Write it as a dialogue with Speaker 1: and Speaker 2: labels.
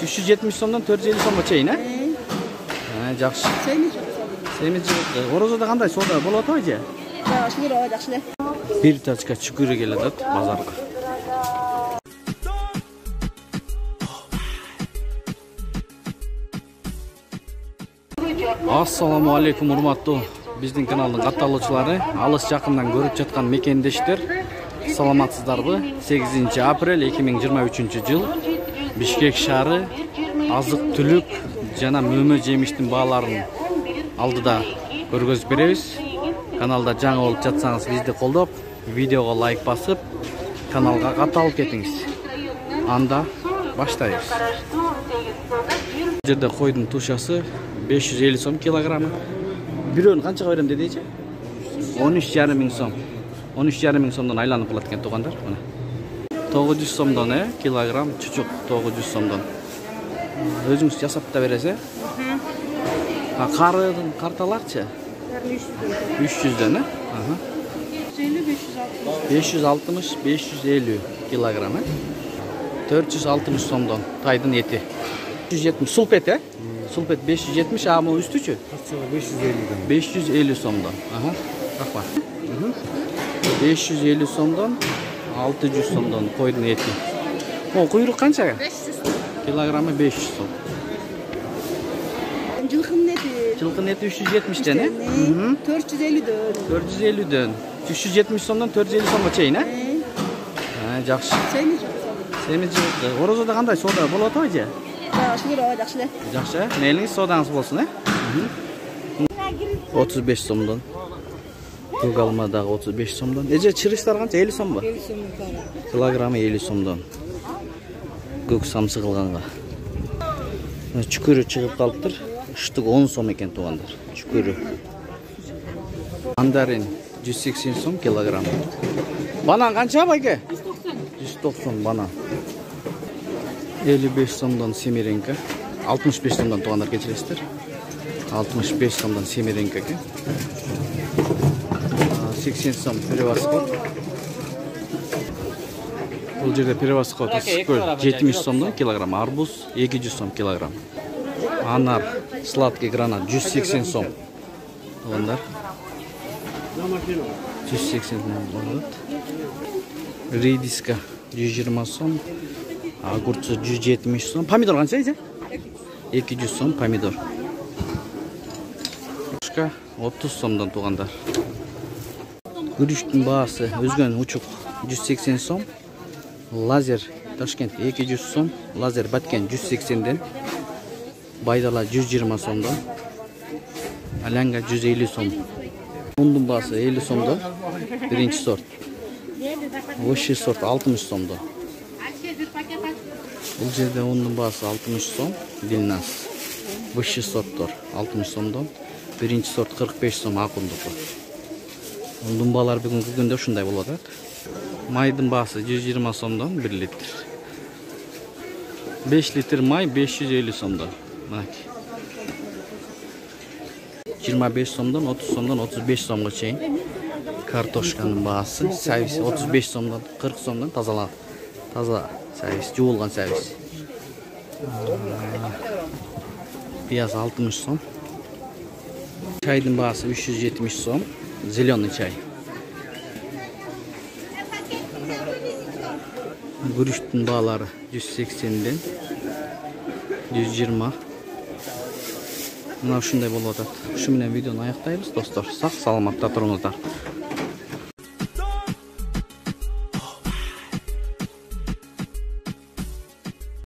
Speaker 1: 370 сомдон 450 сомго чейин, жакшы. Семиз жок. Орозодо кандай соода болуп атабы же?
Speaker 2: Шүгүр ооба жакшы эле.
Speaker 1: Bir taçka çükürü geledi bazarga. Assalamu alaikum урматтуу биздин каналдын катталуучулары, алыс жакындан көрүп жаткан мекендештер. Саламатсыздарбы? 8 апрель 2023 жыл Бишкек шаары азык-түлүк жана мөмө жемиштин бааларын алдыда көргөзүп беребиз. Каналда жаңы болуп жатсаңыз бизди колдоп, видеого лайк басып, каналга катталып кетиңиз. Анда баштайбыз. Бул жерде койдун тушасы 550 сом килограммы. Бирөөнү канчага берем дедийчи? 13,5 миң сом. 13,5 миң сомдон айланып калат экен туугандар. Мына 900 сомдон килограмм чучук 900 сомдон. Өзүңүз жасап да бересиз. Карыдын карталарчы? 300'den 560-550 kilogram 460 somdan taydın eti 570 sulpet sulpet 570 ama üstüçü 550 somdan bak 550 somdan 600 somdan koydun eti o kuyruk kança
Speaker 2: 500
Speaker 1: kilogramı 500 som Çılgın eti 370'den 450'den 370 somdan 450 somga чейин жакшы. Семиз жок. Орозодо кандай соода болуп атабы же?
Speaker 2: Шүгүр ооба жакшы эле.
Speaker 1: Жакшы, мейлиңиз соодаңыз болсун 35 сомдон. Көк алмадагы 35 сомдон. Эже чырыштар канча? 50 сомбу? 50 сом килограммы 50 сомдон. Көк самсы кылганга. Чүкүрү чыгып калыптыр. Штук 10 сом екен туғандар. Чүкүрү. Мандарин 180 сом килограмм. Банан қанша байке? 190 банан. 55 сомдан семеренка. 65 сомдан туғандар кечиресиздер. 65 сомдан семеренка екен. 80 сом переваскот. Бұл жерде переваскот 70 сомдан килограмм. Арбуз 200 сом килограмм. Анар сладкий гранат 180 сом. Тугандар 180 сом болот. Редиска 120 сом. Огурчу 170 сом. Помидор канча эже? 200 сом помидор. Кушка 30 сомдон тугандар. Күрүштүн баасы өзгөн учук 180 сом. Лазер Ташкент 200 сом. Лазер Баткен 180'den. Байдала 120 сомдон. Алянга 150 сом. Ундун баасы 50 сомдон. Биринчи сорт. Высший сорт 60 сомдон. Бул жерде ундун баасы 60 сом. Дилнас. Высший сорттор 60 сомдон. Биринчи сорт 45 сом акундуку. Ундун баалар бүгүнкү күндө ушундай болот. Майдын баасы 120 сомдон 1 литр. 5 литр май 550 сомдон. 25 сомдон 30 сомдон 35 сомго чейин картошканын баасы сервис 35 сомдон 40 сомдон таза сервис жуулган сервис. Пияз 60 сом. Чайдын баасы 370 сом. Зеленый чай. Күрүштүн баалары 180'den 120. Мына ушундай болуп атат. Ушу менен видеону аяктайбыз, достор. Сак саламатта туруңуздар.